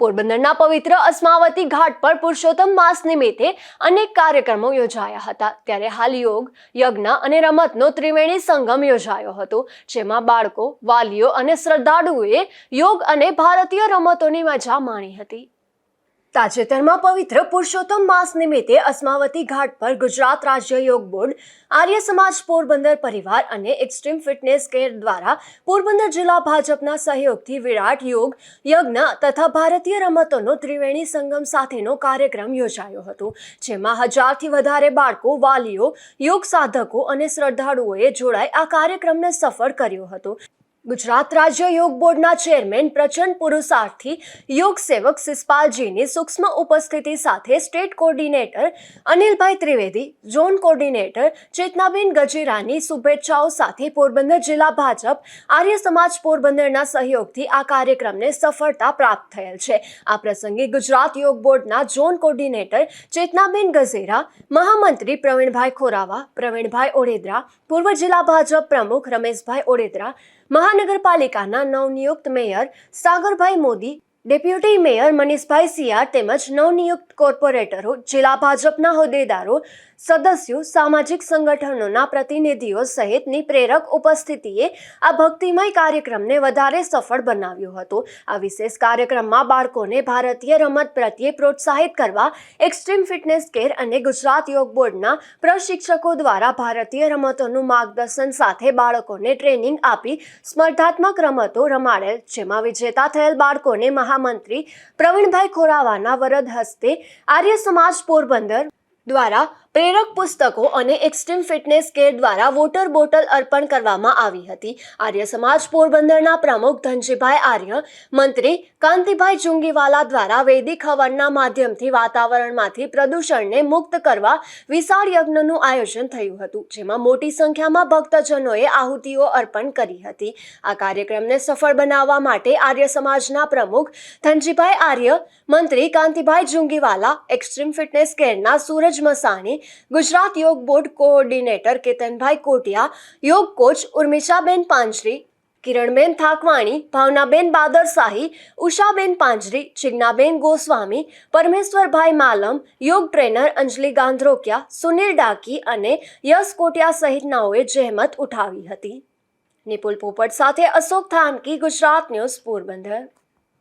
પોરબંદરના પવિત્ર અસ્માવતી ઘાટ પર પુરુષોત્તમ માસ નિમિત્તે અનેક કાર્યક્રમો યોજાયા હતા। ત્યારે હાલ યોગ, યજ્ઞ અને રમતનો ત્રિવેણી સંગમ યોજાયો હતો, જેમાં બાળકો, વાલીઓ અને શ્રદ્ધાળુઓએ યોગ અને ભારતીય રમતોની મજા માણી હતી। તાજેતરમાં પવિત્ર પુરુષોત્તમ માસ નિમિત્તે અસ્માવતી ઘાટ પર ગુજરાત રાજ્ય યોગ બોર્ડ, આર્ય સમાજ પોરબંદર પરિવાર અને એક્સ્ટ્રીમ ફિટનેસ કેર દ્વારા પોરબંદર જિલ્લા ભાજપના સહયોગથી વિરાટ યોગ, યજ્ઞ તથા ભારતીય રમતોનો ત્રિવેણી સંગમ સાથેનો કાર્યક્રમ યોજાયો હતો, જેમાં 1000થી વધારે બાળકો, વાલીઓ, યોગ સાધકો અને શ્રદ્ધાળુઓએ જોડાઈ આ કાર્યક્રમને સફળ કર્યો હતો। ગુજરાત રાજ્ય યોગ બોર્ડના ચેરમેન પ્રચંડ પુરુષાર્થી, યોગ સેવક શિષપાલજીની સૂક્ષ્મ ઉપસ્થિતિ સાથે સ્ટેટ કોર્ડિનેટર અનિલભાઈ ત્રિવેદી, ઝોન કોર્ડિનેટર ચેતનાબેન ગજેરાની શુભેચ્છાઓ સાથે પોરબંદર જિલ્લા ભાજપ, આર્ય સમાજ પોરબંદરના સહયોગથી આ કાર્યક્રમને સફળતા પ્રાપ્ત થયેલ છે। આ પ્રસંગે ગુજરાત યોગ બોર્ડના ઝોન કોર્ડિનેટર ચેતનાબેન ગજેરા, મહામંત્રી પ્રવીણભાઈ ખોરાવા, પ્રવીણભાઈ ઓડેદરા, પૂર્વ જિલ્લા ભાજપ પ્રમુખ રમેશભાઈ ઓડેદરા, મહાનગરપાલિકાના નવનિયુક્ત મેયર સાગરભાઈ મોદી, ડેપ્યુટી મેયર મનીષભાઈ સિયાર તેમજ નવનિયુક્ત કોર્પોરેટરો, જિલ્લા ભાજપના હોદ્દેદારો, સદસ્યો, સામાજિક સંગઠનોના પ્રતિનિધિઓ સહિતની પ્રેરક ઉપસ્થિતિએ આ ભક્તિમય કાર્યક્રમને વધારે સફળ બનાવ્યો હતો। આ વિશેષ કાર્યક્રમમાં બાળકોને ભારતીય રમત પ્રત્યે પ્રોત્સાહિત કરવા એક્સ્ટ્રીમ ફિટનેસ કેર અને ગુજરાત યોગ બોર્ડના પ્રશિક્ષકો દ્વારા ભારતીય રમતોનું માર્ગદર્શન સાથે બાળકોને ટ્રેનિંગ આપી સ્પર્ધાત્મક રમતો રમાડેલ, જેમાં વિજેતા થયેલ બાળકોને મહામંત્રી પ્રવીણભાઈ ખોરાવાના વરદ હસ્તે આર્ય સમાજ પોરબંદર દ્વારા પ્રેરક પુસ્તકો અને એક્સ્ટ્રીમ ફિટનેસ કેર દ્વારા વોટર બોટલ અર્પણ કરવામાં આવી હતી। આર્ય સમાજ પોરબંદરના પ્રમુખ ધનજીભાઈ આર્ય, મંત્રી કાંતિભાઈ ચુંગીવાલા દ્વારા વૈદિક હવનના માધ્યમથી વાતાવરણમાંથી પ્રદૂષણને મુક્ત કરવા વિશાળ યજ્ઞનું આયોજન થયું હતું, જેમાં મોટી સંખ્યામાં ભક્તજનોએ આહુતિઓ અર્પણ કરી હતી। આ કાર્યક્રમને સફળ બનાવવા માટે આર્ય સમાજના પ્રમુખ ધનજીભાઈ આર્ય, મંત્રી કાંતિભાઈ ચુંગીવાલા, એક્સ્ટ્રીમ ફિટનેસ કેરના સૂરજ મસાણી, ગુજરાત યોગ બોર્ડ કોઓર્ડિનેટર કેતનભાઈ કોટિયા, યોગ કોચ ઉર્મિશાબેન પાંજરી, કિરણબેન થાકવાણી, ભાવનાબેન બાદરશાહી, ઉષાબેન પાંજરી, જિજ્ઞાબેન ગોસ્વામી, પરમેશ્વરભાઈ માલમ, યોગ ટ્રેનર અંજલિ ગાંધ્રોકિયા, સુનિલ ડાકી અને યશ કોટિયા સહિતનાઓએ જહેમત ઉઠાવી હતી। નિપુલ પોપટ સાથે અશોક થાનકી, ગુજરાત ન્યૂઝ, પોરબંદર।